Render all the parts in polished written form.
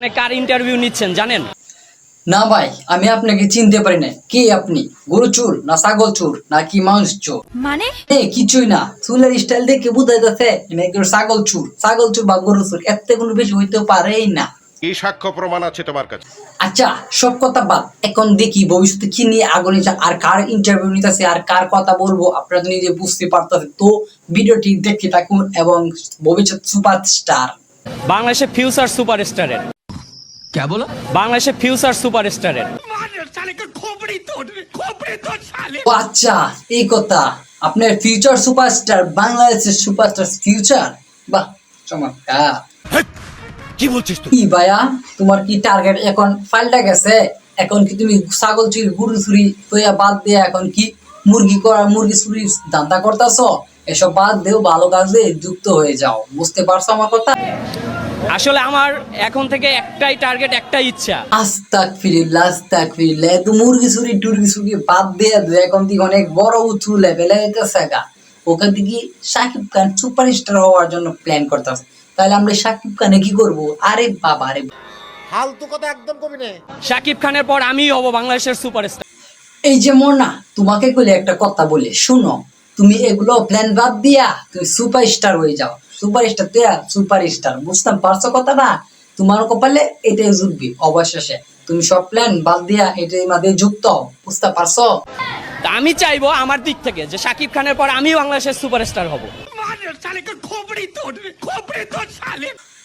কার interview নিচ্ছেন জানেন? না ভাই, আমি আপনাকে চিনতে পারি না। কে আপনি? গরু চোর না ছাগল চোর নাকি মানুষ চোর? মানে কিছুই না, চুলের স্টাইল দেখে বোঝা যাচ্ছে ছাগল চোর। ছাগল চোর বা গরু চোর এতে কোনো বেশি হইতে পারেই না। কি সাক্ষ্য প্রমাণ আছে তোমার কাছে? আচ্ছা, সব কথা বাদ, এখন দেখি ভবিষ্যতে কি নিয়ে আগুন আর কার ইন্টারভিউ নিতেছে আর কার কথা বলবো আপনারা তো নিজে বুঝতে পারতেছেন। তো ভিডিওটি দেখতে থাকুন এবং ভবিষ্যৎ সুপারস্টার বাংলাদেশের ফিউচার সুপারস্টারের क्या बोला? বাংলাদেশের ফিউচার সুপারস্টারের ও আচ্ছা, এই কথা। আপনার ফিউচার সুপারস্টার, বাংলাদেশের সুপারস্টার ফিউচার। বাহ, চমৎকার। কি বলছিস তুই? কি ভাইয়া, তোমার কি টার্গেট এখন পাল্টা গেছে? এখন কি তুমি ছাগল চুরি গরু চুরি তোয়া বাদ দিয়ে এখন কি মুরগি চুরি ধান্দা করতেছ? এসব বাদ দেও, ভালো কাজে যুক্ত হয়ে যাও। বুঝতে পারছো আমার কথা? আসলে আমার এখন থেকে একটাই টার্গেট, একটাই ইচ্ছা। আস্তাগফিরুল্লাহ, তো মুরগি চুরি বাদ দিয়ে এখন থেকে অনেক বড় উঁচু লেভেলে গেছে গা। ওখান থেকে শাকিব খান সুপারস্টার হওয়ার জন্য প্ল্যান করতেছে। তাহলে আমরা শাকিব খানে কি করবো? আরে বাবা, আরে ফালতু কথা একদম কবি না। শাকিব খানের পর আমিই হব বাংলাদেশের সুপারস্টার। এই যে মোনা, তোমাকে কইলে একটা কথা বলে শুনো। তুমি এগুলো প্ল্যান বাদ দিয়া তুমি সুপারস্টার হয়ে যাও। সুপারস্টার তুই সুপারস্টার, বুঝতে পারছো কথা না? তোমার কপালে এটাই জুটবি অবশেষে। তুমি সব প্ল্যান বাদ দিয়া এটার মধ্যে যুক্ত হও, বুঝতে পারছো? তা আমি চাইবো আমার দিক থেকে যে শাকিব খানের পর আমিই বাংলাদেশের সুপারস্টার হব।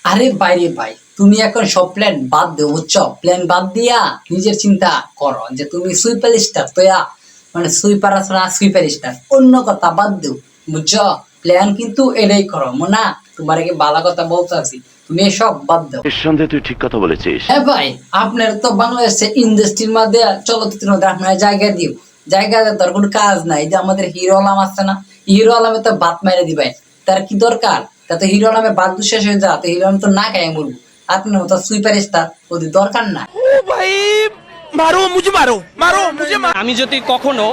আরে বাইরে ভাই, তুমি এখন সব প্ল্যান বাদ দেও, বুঝছো? প্ল্যান বাদ দিয়া নিজের চিন্তা করো যে তুমি সুপারস্টার তোয়া, মানে সুপারস্টার। অন্য কথা বাদ দেও, বুঝছো? প্ল্যান কিন্তু এটাই করো মোনা। তোমার কি ভালো কথা বলতে আছি, তুমি এসব বাদ দাও। নিঃসন্দেহে তুই ঠিক কথা বলেছিস। হ্যাঁ ভাই, আপনার তো বাংলাদেশের ইন্ডাস্ট্রির মধ্যে চলচ্চিত্রের মধ্যে আপনার জায়গা দিও। জায়গা দেওয়ার কোনো কাজ নাই। যে আমাদের হিরো আলম আছে না, হিরো আলমে তো বাত মেরে দিবে, তার কি দরকার? তাতে হিরো আলমে বাদ শেষ হয়ে যা, তো হিরো আলম তো না খায় মরবো। আপনার মতো সুপার স্টার ওদের দরকার না। আমি যদি কখনো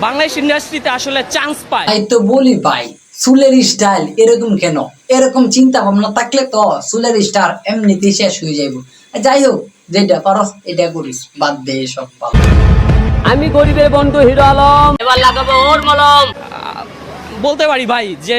বাংলাদেশ ইন্ডাস্ট্রিতে আসলে চান্স পাই, তাই তো বলি ভাই, চুলের স্টাইল এরকম কেন? এরকম চিন্তা ভাবনা থাকলে তো চুলের স্টার এমনিতেই শেষ হয়ে যাইব। যাই হোক, যেটা পারস এটা করিস, বাদ দে সব। আমি গরিবের বন্ধু হিরো আলম, এবার লাগাবো ওর মলম। বলতে পারি ভাই যে